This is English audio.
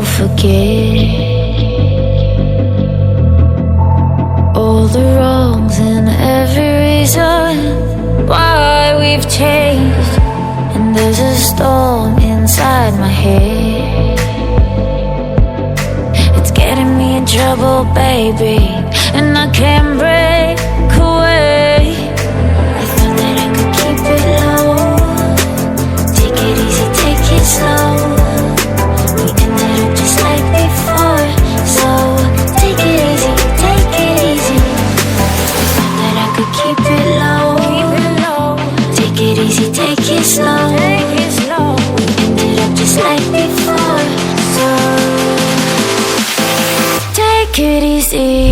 forget all the wrongs and every reason why we've changed. And there's a storm inside my head, it's getting me in trouble, baby, and I can't break away. I thought that I could keep it low, take it easy, take it slow. We ended up just like before, so take it easy, take it easy. I thought that I could keep it low, take it easy, take it slow. We ended up just like before, so take it easy.